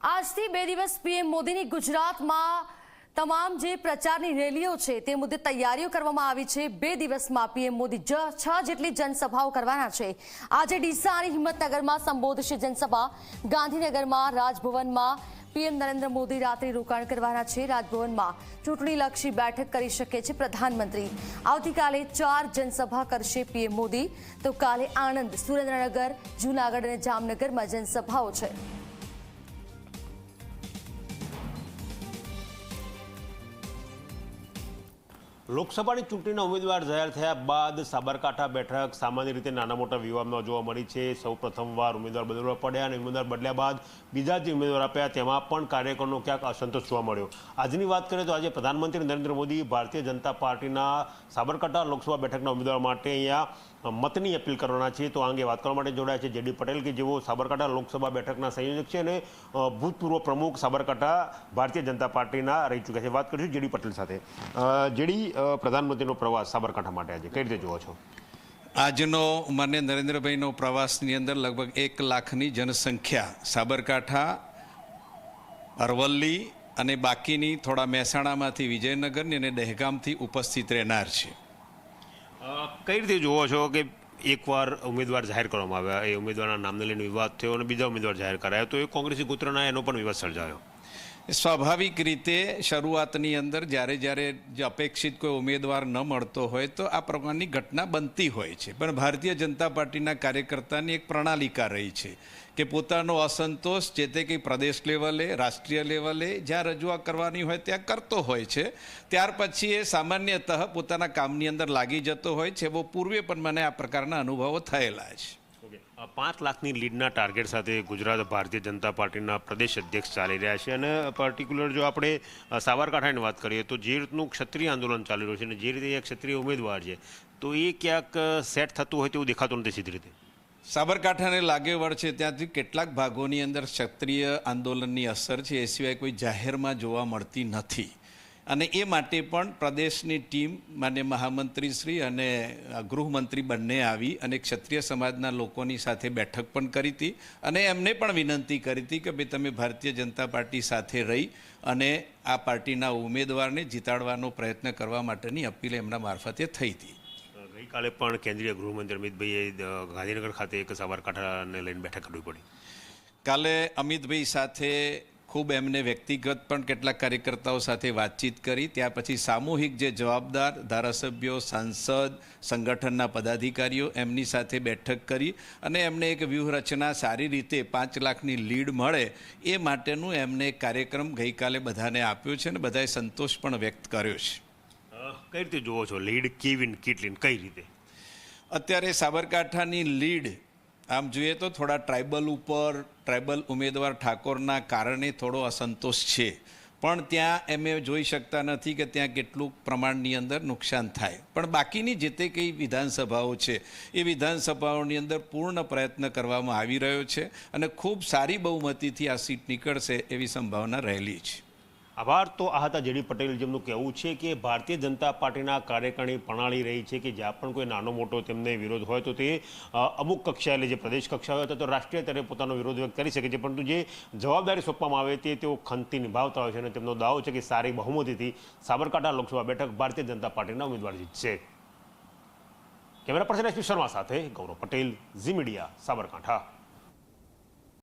આજથી 2 દિવસ પીએમ મોદીની ગુજરાતમાં તમામ જે પ્રચારની રેલીઓ છે તે મુદ્દે તૈયારીઓ કરવામાં આવી છે। 2 દિવસમાં પીએમ મોદી 6 જેટલી જનસભાઓ કરવાના છે। આજે ડીસા અને હિંમતનગરમાં સંબોધશે જનસભા। ગાંધીનગરમાં રાજભવનમાં પીએમ નરેન્દ્ર મોદી રાત્રિ રોકાણ કરવાના છે। રાજભવનમાં ચૂંટણીલક્ષી બેઠક કરી શકે છે પ્રધાનમંત્રી। આવતીકાલે 4 જનસભા કરશે પીએમ મોદી, તો કાલે આણંદ, સુરેન્દ્રનગર, જૂનાગઢ અને જામનગરમાં જનસભાઓ છે। લોકસભાની ચૂંટણીના ઉમેદવાર જાહેર થયા બાદ સાબરકાંઠા બેઠક સામાન્ય રીતે નાના મોટા વિવાદમાં જોવા મળી છે। સૌ પ્રથમવાર ઉમેદવાર બદલવા પડ્યા અને ઉમેદવાર બદલ્યા બાદ બીજા જે ઉમેદવાર આપ્યા તેમાં પણ કાર્યકરોનો ક્યાંક અસંતોષ જોવા મળ્યો। આજની વાત કરીએ તો આજે પ્રધાનમંત્રી નરેન્દ્ર મોદી ભારતીય જનતા પાર્ટીના સાબરકાંઠા લોકસભા બેઠકના ઉમેદવાર માટે અહીંયા મતની અપીલ કરવાના છે। તો આ અંગે વાત કરવા માટે જોડાયા છે જેડી પટેલ, કે જેઓ સાબરકાંઠા લોકસભા બેઠકના સંયોજક છે અને ભૂતપૂર્વ પ્રમુખ સાબરકાંઠા ભારતીય જનતા પાર્ટીના રહી ચૂક્યા છે। વાત કરીશું જેડી પટેલ સાથે। જેડી, પ્રધાનમંત્રીનો પ્રવાસ સાબરકાંઠા માટે આજે કઈ રીતે જુઓ છો? આજનો માન્ય નરેન્દ્રભાઈનો પ્રવાસની અંદર લગભગ 1 લાખની જનસંખ્યા સાબરકાંઠા, અરવલ્લી અને બાકીની થોડા મહેસાણામાંથી વિજયનગરની અને દહેગામથી ઉપસ્થિત રહેનાર છે। કઈ રીતે જુઓ છો કે એકવાર ઉમેદવાર જાહેર કરવામાં આવ્યા, એ ઉમેદવારના નામને લઈને વિવાદ થયો અને બીજા ઉમેદવાર જાહેર કરાયા, તો એ કોંગ્રેસી ગોત્રના એનો પણ વિવાદ સર્જાયો? સ્વાભાવિક રીતે શરૂઆતની અંદર જ્યારે જે અપેક્ષિત કોઈ ઉમેદવાર ન મળતો હોય તો આ પ્રકારની ઘટના બનતી હોય છે, પણ ભારતીય જનતા પાર્ટીના કાર્યકર્તાની એક પ્રણાલિકા રહી છે કે પોતાનો અસંતોષ જે તે કંઈ પ્રદેશ લેવલે, રાષ્ટ્રીય લેવલે જ્યાં રજૂઆત કરવાની હોય ત્યાં કરતો હોય છે। ત્યાર પછી એ સામાન્યતઃ પોતાના કામની અંદર લાગી જતો હોય છે। એવો પૂર્વે પણ મને આ પ્રકારના અનુભવો થયેલા છે। 5 લાખની લીડના ટાર્ગેટ સાથે ગુજરાત ભારતીય જનતા પાર્ટીના પ્રદેશ અધ્યક્ષ ચાલી રહ્યા છે અને પર્ટિક્યુલર જો આપણે સાબરકાંઠાની વાત કરીએ તો જે રીતનું ક્ષત્રિય આંદોલન ચાલી રહ્યું છે અને જે રીતે ક્ષત્રિય ઉમેદવાર છે તો એ ક્યાંક સેટ થતું હોય તેવું દેખાતું નથી સીધી રીતે। સાબરકાંઠાને લાગે વળ છે ત્યાંથી કેટલાક ભાગોની અંદર ક્ષત્રિય આંદોલનની અસર છે, એ સિવાય કોઈ જાહેરમાં જોવા મળતી નથી અને એ માટે પણ પ્રદેશની ટીમ માન્ય મહામંત્રી શ્રી અને ગૃહમંત્રી બંને આવી અને ક્ષત્રિય સમાજના લોકોની સાથે બેઠક પણ કરી હતી અને એમને પણ વિનંતી કરી હતી કે ભાઈ તમે ભારતીય જનતા પાર્ટી સાથે રહી અને આ પાર્ટીના ઉમેદવારને જીતાડવાનો પ્રયત્ન કરવા માટેની અપીલ એમના મારફતે થઈ હતી। ગઈકાલે પણ કેન્દ્રીય ગૃહમંત્રી અમિતભાઈએ ગાંધીનગર ખાતે એક સાબરકાંઠાને લઈને બેઠક કરવી પડી। કાલે અમિતભાઈ સાથે ખૂબ એમને વ્યક્તિગત પણ કેટલાક કાર્યકર્તાઓ સાથે વાતચીત કરી, ત્યાં પછી સામૂહિક જે જવાબદાર ધારાસભ્યો, સાંસદ, સંગઠનના પદાધિકારીઓ એમની સાથે બેઠક કરી અને એમને એક વ્યૂહરચના સારી રીતે 5 લાખની લીડ મળે એ માટેનું એમને એક કાર્યક્રમ ગઈકાલે બધાને આપ્યો છે અને બધાએ સંતોષ પણ વ્યક્ત કર્યો છે। કઈ રીતે જુઓ છો લીડ કેવી કેટલી કઈ રીતે? અત્યારે સાબરકાંઠાની લીડ આમ જોઈએ તો થોડા ટ્રાઇબલ ઉમેદવાર ઠાકોરના કારણે થોડો અસંતોષ છે, પણ ત્યાં એમ જોઈ શકતા નથી કે ત્યાં કેટલું પ્રમાણની અંદર નુકસાન થાય, પણ બાકીની જે તે કંઈ વિધાનસભાઓ છે એ વિધાનસભાઓની અંદર પૂર્ણ પ્રયત્ન કરવામાં આવી રહ્યો છે અને ખૂબ સારી બહુમતીથી આ સીટ નીકળશે એવી સંભાવના રહેલી છે। આભાર। તો આ હતા જેડી પટેલ, જેમનું કહેવું છે કે ભારતીય જનતા પાર્ટીના કાર્યકારી પ્રણાલી રહી છે કે જ્યાં પણ કોઈ નાનો મોટો તેમને વિરોધ હોય તો તે અમુક કક્ષાએ, એટલે જે પ્રદેશ કક્ષા હોય તો રાષ્ટ્રીય સ્તરે પોતાનો વિરોધ વ્યક્ત કરી શકે છે, પરંતુ જે જવાબદારી સોંપવામાં આવે તે તેઓ ખંતથી નિભાવતા હોય છે અને તેમનો દાવો છે કે સારી બહુમતીથી સાબરકાંઠા લોકસભા બેઠક ભારતીય જનતા પાર્ટીના ઉમેદવાર જીતશે। કેમેરા પર્સન એસપી શર્મા સાથે ગૌરવ પટેલ, ઝી મીડિયા, સાબરકાંઠા।